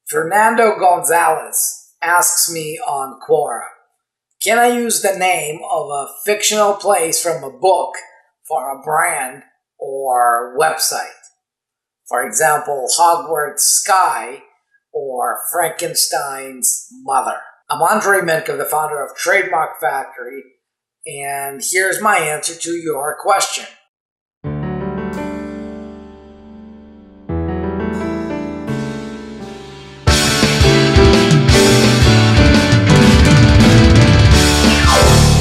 Fernando Gonzalez asks me on Quora, can I use the name of a fictional place from a book for a brand or website? For example, Hogwarts Sky or Frankenstein's Mother. I'm Andrei Mincov, the founder of Trademark Factory, and here's my answer to your question.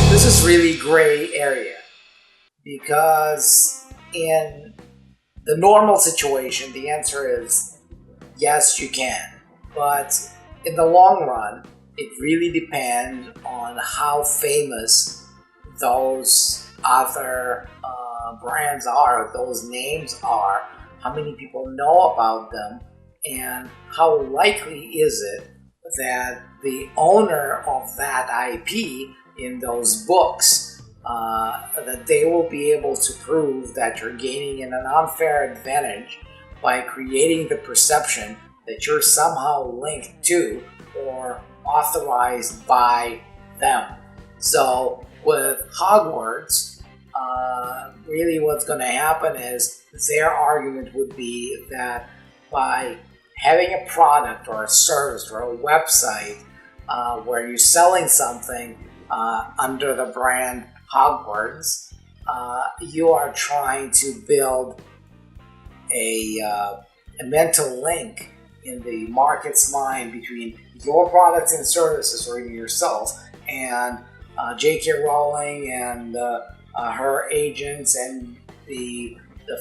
This is really gray area because in the normal situation, the answer is yes, you can. But in the long run, it really depends on how famous those other brands are, those names are, how many people know about them, and how likely is it that the owner of that IP in those books, that they will be able to prove that you're gaining an unfair advantage by creating the perception that you're somehow linked to or authorized by them. So with Hogwarts, really what's going to happen is their argument would be that by having a product or a service or a website where you're selling something under the brand Hogwarts, you are trying to build a mental link in the market's mind between your products and services, or even yourself, and J.K. Rowling and her agents and the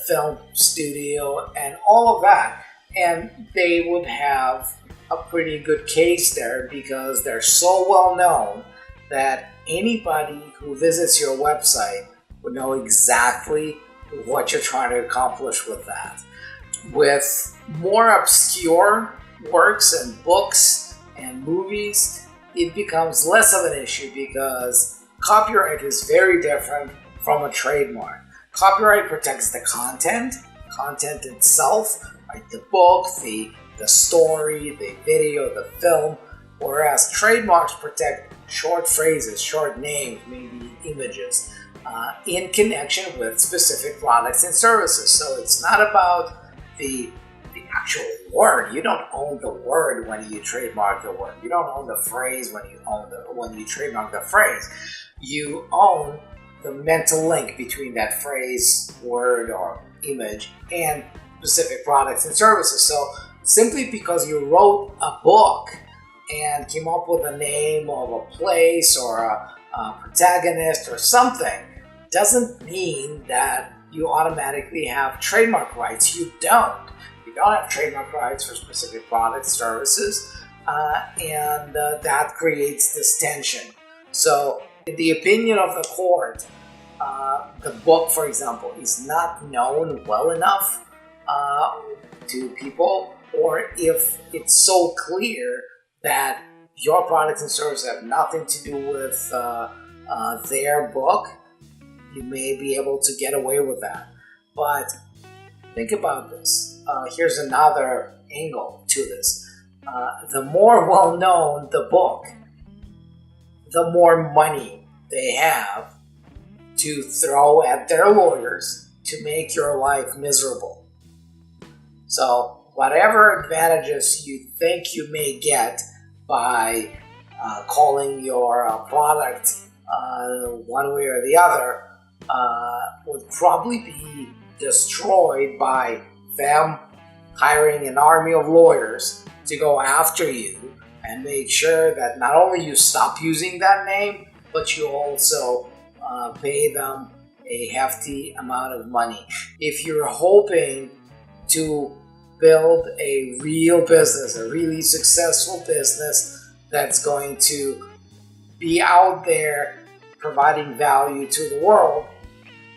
film studio and all of that. And they would have a pretty good case there because they're so well known that anybody who visits your website would know exactly what you're trying to accomplish with that. With more obscure works and books and movies, it becomes less of an issue because copyright is very different from a trademark. Copyright protects the content itself, like the book, the story, the video, the film, whereas trademarks protect short phrases, short names, maybe images, in connection with specific products and services. So it's not about the actual word. You don't own the word when you trademark the word. You don't own the phrase when you trademark the phrase. You own the mental link between that phrase, word, or image and specific products and services. So simply because you wrote a book and came up with a name of a place or a protagonist or something doesn't mean that you automatically have trademark rights. You don't. You don't have trademark rights for specific products, services, and that creates this tension. So in the opinion of the court, the book, for example, is not known well enough to people, or if it's so clear that your products and services have nothing to do with their book, you may be able to get away with that. But think about this. Here's another angle to this. The more well-known the book, the more money they have to throw at their lawyers to make your life miserable. So whatever advantages you think you may get by calling your product one way or the other would probably be destroyed by them hiring an army of lawyers to go after you and make sure that not only you stop using that name, but you also pay them a hefty amount of money. If you're hoping to build a real business, a really successful business that's going to be out there providing value to the world,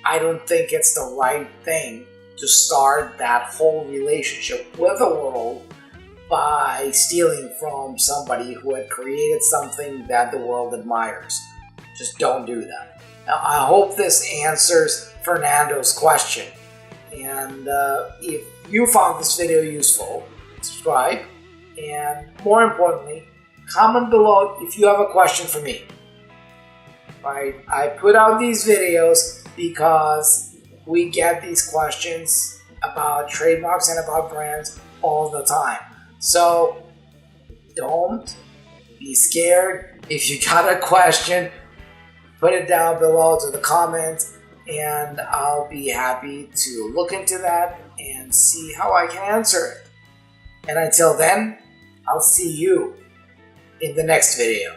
I don't think it's the right thing to start that whole relationship with the world by stealing from somebody who had created something that the world admires. Just don't do that. Now, I hope this answers Fernando's question. And if you found this video useful, subscribe, And more importantly, comment below if you have a question for me. Right? I put out these videos because we get these questions about trademarks and about brands all the time. So don't be scared. If you got a question, put it down below to the comments, and I'll be happy to look into that and see how I can answer it. And until then, I'll see you in the next video.